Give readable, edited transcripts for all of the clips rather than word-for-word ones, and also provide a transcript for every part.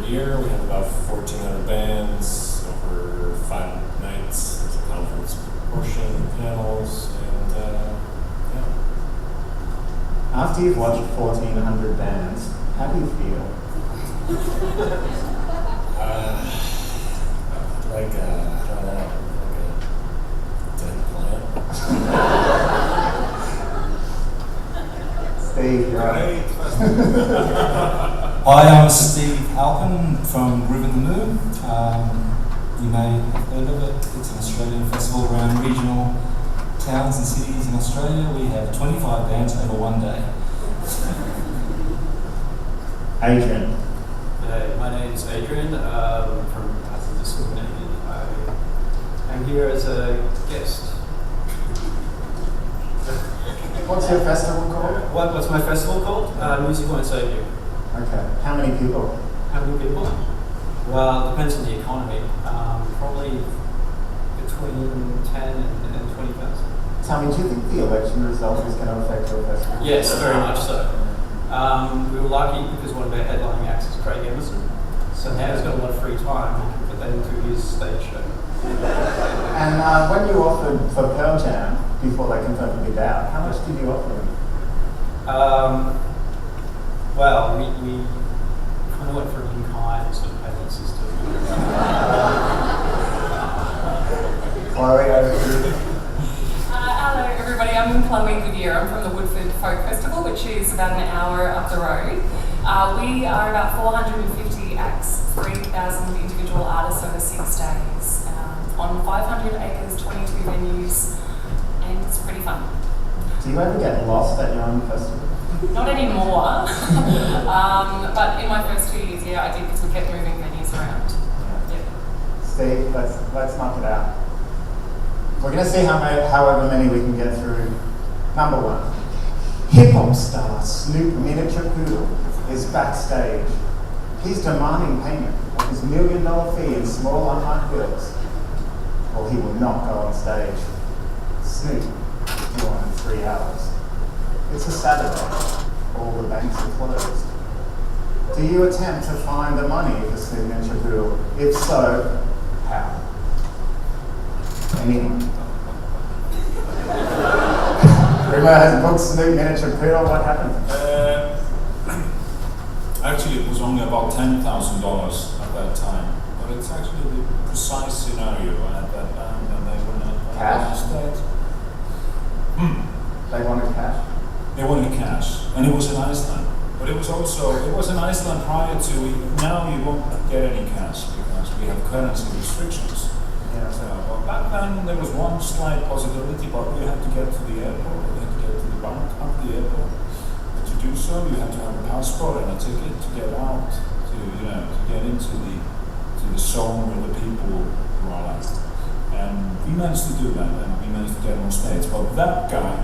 year. We have about 1,400 bands over 5 nights. There's a conference portion, panels, and yeah. After you've watched 1,400 bands, how do you feel? I don't know, like a dead plant. Steve, you're right. Hi, I'm Steve Halpin from Grímur. You may have heard of it. It's an Australian festival around regional towns and cities in Australia. We have 25 bands over one day. Adrian. My name's Adrian from Atlason. I'm here as a guest. What's your festival called? What's my festival called? Music Won't Save You. Okay. How many people? How many people? Well, it depends on the economy. Probably between 10 and 20,000. Tell me, do you think the election result is going to affect your festival? Yes, very much so. We were lucky because one of our headlining acts is Craig Emerson. So now he's got a lot of free time. He can put that into his stage show. And when you offered for Pearl Jam, before they confirmed the big out, how much did you offer them? Well, we kind of went for an in-kind sort of payment system. Chloe, over to you. Hello everybody, I'm Chloe Goodyear. I'm from the Woodford Folk Festival, which is about an hour up the road. We are about 450 acts, 3,000 individual artists over 6 days, on 500 acres, 22 venues, and it's pretty fun. Do you ever get lost at your own festival? Not anymore, but in my first 2 years, yeah, I did, because we kept moving venues around. Yeah. Steve, let's knock it out. We're going to see however many we can get through. Number 1, hip-hop star Snoop Miniature Poodle is backstage. He's demanding payment of his $1 million fee in small unmarked bills, or he will not go on stage. Snoop, you want in 3 hours. It's a Saturday. All the banks are closed. Do you attempt to find the money for Snoop Miniature Poodle? If so, how? Anyone? Grímur has booked Snoop Miniature Poodle. What happened? Actually, it was only about $10,000 at that time, but it's actually the precise scenario. I had that band, and they were not Cash? on stage. They wanted cash? They wanted cash, and it was in Iceland. But it was in Iceland prior to. Now you won't get any cash because we have currency restrictions. Yeah. So, well, back then there was one slight possibility, but you had to get to the airport, or you had to get to the bank at the airport. But to do so, you had to have a passport and a ticket to get out, to get into the zone where the people were at. And we managed to do that, and we managed to get him on stage. But that guy,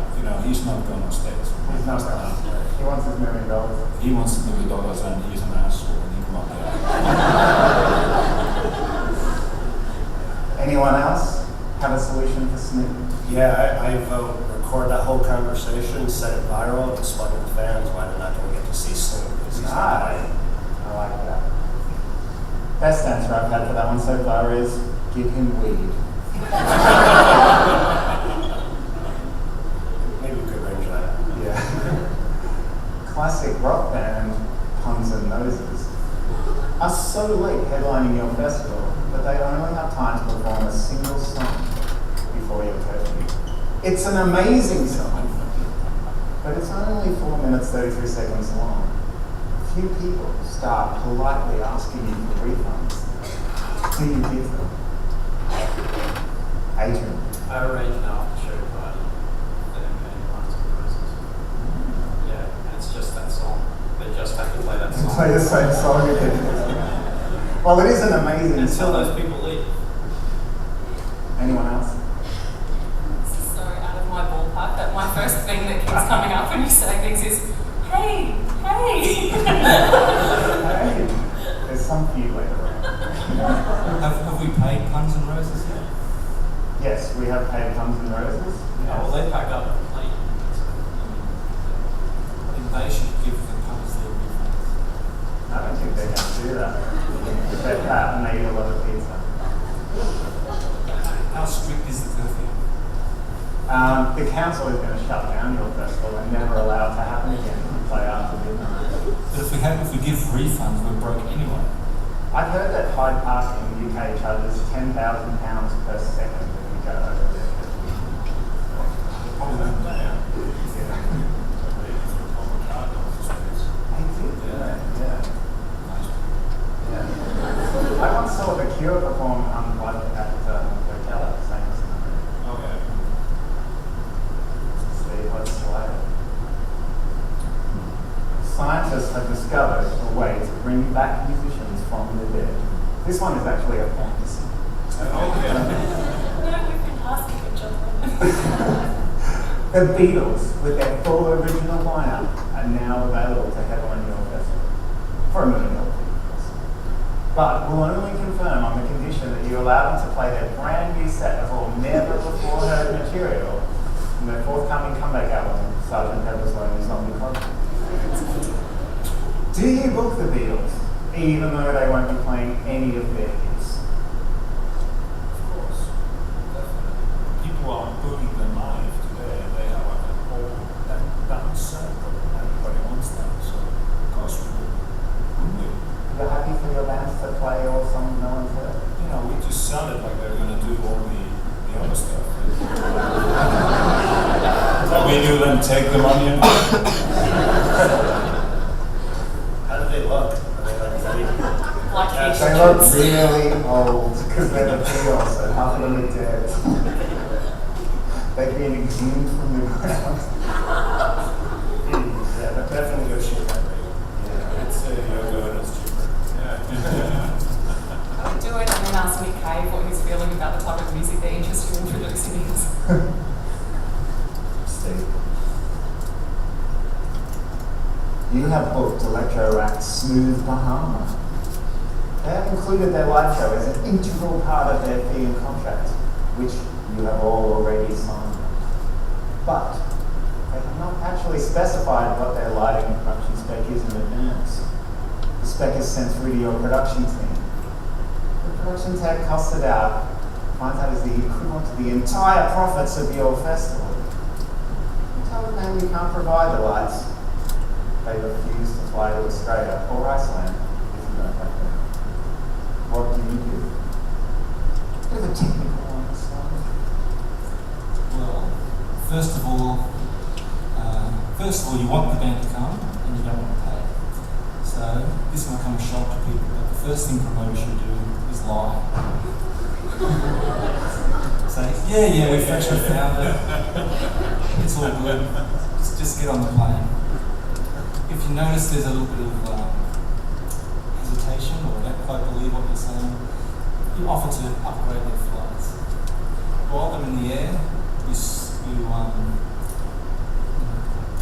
he's not going on stage. He's not going on stage. He wants his $1 million. He wants $1 million, and he's an asshole, and he come up there. Anyone else have a solution for Snoop? Yeah, I vote record that whole conversation, set it viral, explain to the fans why they're not going to get to see Snoop. Because he's not playing. I like that. Best answer I've had for that one so far is give him weed. Maybe we could arrange that. Yeah. Classic rock band Puns and Noses are so late headlining your festival that they only have time to perform a single song before your curfew. It's an amazing song, but it's only 4 minutes 33 seconds long. Few people start politely asking you for refunds. Do you give them? Adrian. I arranged an after-show party that I'm paying Puns and Noses. Yeah, and it's just that song. They just have to play that song. Play the same song again. Well, it is an amazing Until song. those people leave. Anyone else? This is so out of my ballpark that my first thing that keeps coming up when you say things is, hey. Hey, there's some for you later on. Have we paid Puns and Roses yet? Yes, we have paid Puns and Roses. Oh, well, they pack up and play. I think they should give the Puns their refunds. I don't think they're going to do that. They're fat and they eat a lot of pizza. How strict is the curfew? The council is going to shut down your festival and never allow it to happen again if you play after midnight. But if we give refunds, we're broke anyway. I've heard that Hyde Park in the UK charges £10,000 per second when you go over there. Probably that day, yeah. I once saw The Cure perform unplugged at Coachella, same as Oh, yeah. Steve, what's later? Scientists have discovered a way to bring back musicians from the dead. This one is actually a fantasy. Oh, yeah. No, we've been asking each other. The Beatles, with their full original lineup, are now available to headline your festival. For a million dollars. But will only confirm on the condition that you allow them to play their brand new set of all never before heard material from their forthcoming comeback album, Sgt. Pepper's Lonely Zombie Club. Do you book the Beatles, even though they won't be playing any of their hits? Of course. Definitely. People are booking them live today and they have like a whole dance set, but everybody wants that, so of course we do. You're happy for your bands to play all songs no one's heard? You know, we just sounded like they're going to do all the other stuff. What we do then, take the money and How do they look? Are they like Like Yeah, They look really old because they're the Beatles and half of them are dead. They've been exhumed from the ground. yeah, but definitely negotiate that rate. Yeah. it's yoga and it's cheaper. Yeah. I would do it and then ask Nick Cave what he's feeling about the type of music they're interested in introducing us. Steve. You have booked electro act Smooth Bahama. They have included their live show as an integral part of their fee and contract, which you have all already signed. But they have not actually specified what their lighting and production spec is in advance. The spec is sent through to your production team. The production tech costs it out, finds out is the equivalent to the entire profits of your festival. You tell them that you can't provide the lights. They refuse to fly to Australia or Iceland if you don't have them. What do you do? Bit of a technical on this one. Well, first of all, you want the band to come and you don't want to pay. So this might come as a shock to people, but the first thing promoters should do is lie. Say, yeah, we've actually found it. It's all good. Just get on the plane. If you notice there's a little bit of hesitation or don't quite believe what you're saying, you offer to upgrade their flights. While they're in the air, you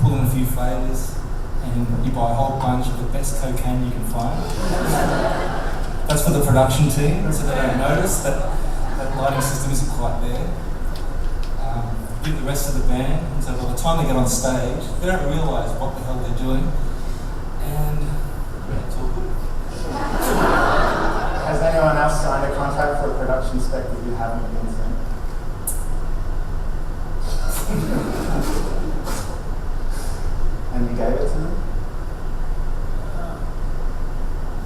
pull in a few favours and you buy a whole bunch of the best cocaine you can find. That's for the production team, so they don't notice that lighting system isn't quite there. Give the rest of the band, and so by the time they get on stage, they don't realise what the hell they're doing, and it's all good. Has anyone else signed a contract for a production spec that you haven't been sent? And you gave it to them?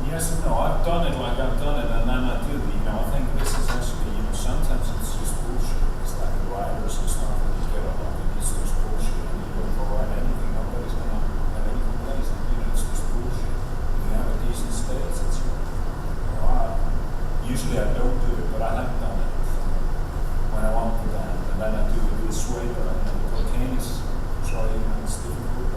Yes and no. I've done it, and then I do. I think this is actually, sometimes it's just bullshit. It's like the writers and stuff that you get up on, it's just bullshit, and you don't provide anything. Nobody's gonna have anything placed. It's just bullshit. If you have a decent stage, it's usually I don't do it, but I have done it when I want to band, and then I do it this way. But the cocaine is sorry, it's difficult.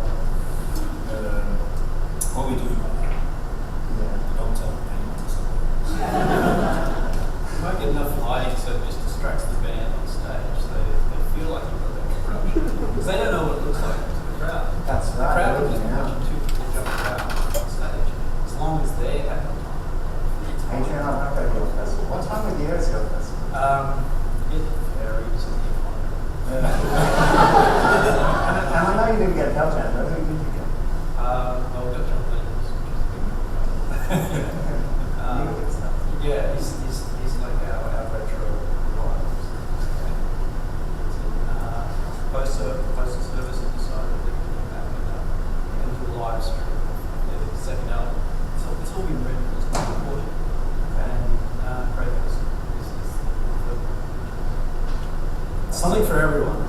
Something for everyone.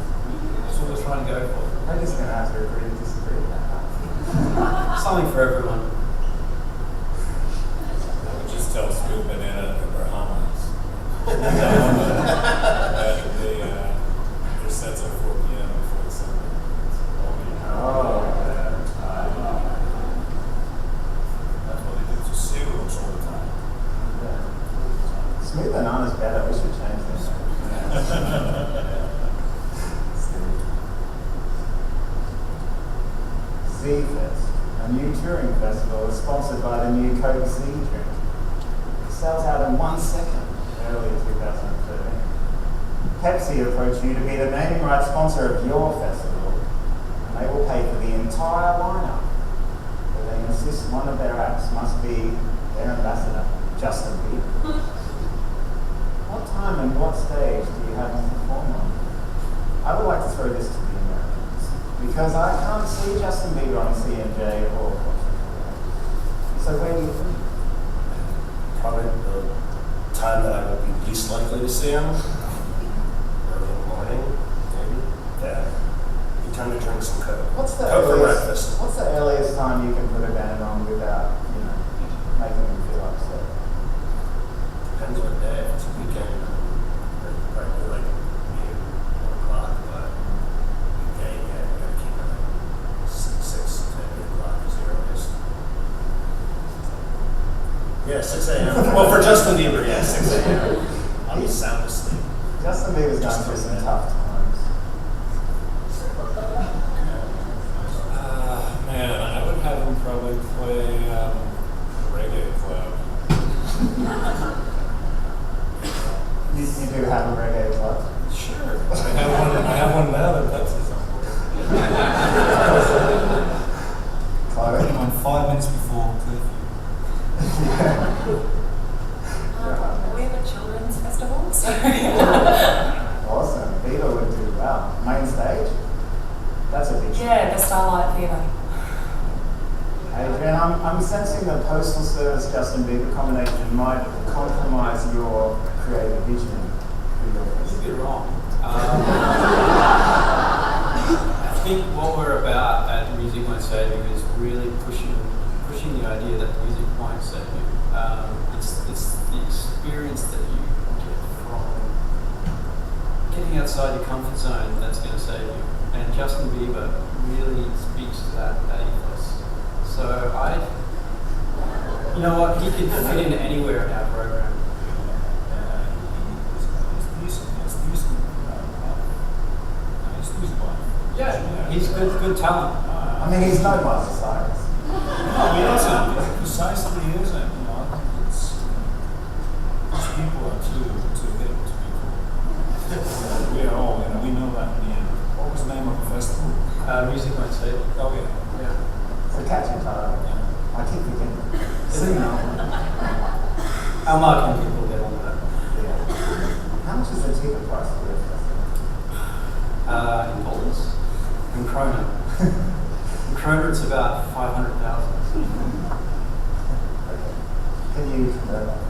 That's what we're trying to go for. I'm just going to have to agree to disagree with that. Something for everyone. I would just tell Smooth Banana in the Bahamas. Your sets at 4 p.m. before the sun. Oh, That's what they do to cereals all the time. yeah. Smooth Banana's better. We should change this. Z-Fest, a new touring festival, is sponsored by the new Coke Z drink. It sells out in 1 second, early 2013. Pepsi approached you to be the naming rights sponsor of your festival, and they will pay for the entire lineup. But they insist one of their acts must be their ambassador, Justin Bieber. What time and what stage do you have him perform on? I would like to throw this to the Americans, because I can't see Justin Bieber on CMJ or so where do you think? Probably the time that I would be least likely to see him. Early in the morning, maybe. Yeah. Be time to drink some Coke. What's the Coke for earliest? breakfast. What's the earliest time you can put a band on without, making them feel upset? Depends what day. If it's a weekend, probably like 1 o'clock, but weekday, yeah, you gotta keep it like 6 to 8 o'clock is the earliest. Yeah, 6 a.m. Well, for Justin Bieber, yeah, 6 a.m. I'll be sound asleep. Justin Bieber's going through some tough times. Man, I would have him probably play Reggae Club. You do have a reggae club. Sure. I have one now that Pepsi's on board. Chloe? On 5 minutes before curfew. We have a children's festival, so Awesome. Bieber would do well. Main stage? That's a big yeah, the Starlight Theatre. Adrian, I'm sensing the Postal Service Justin Bieber combination might compromise your creative vision for your festival. You're wrong. I think what we're about at Music Won't Save You is really pushing the idea that music won't save you. It's the experience that you get from getting outside your comfort zone that's going to save you. And Justin Bieber really speaks to that ethos. So you know what, he could fit into anywhere in our program. Yeah, he's good talent. I mean, he's no Miley Cyrus. No, he isn't. Precisely he isn't. I think it's these people are too hip to be cool. We are all, we know that in the end. What was the name of the festival? Music Won't Save You. Oh yeah. It's a catchy title. I keep forgetting. Sing now. Our marketing people get on that. Yeah. How much is the ticket price for this festival? In dollars. In krona. In krona, it's about 500,000. Okay. Can you convert that?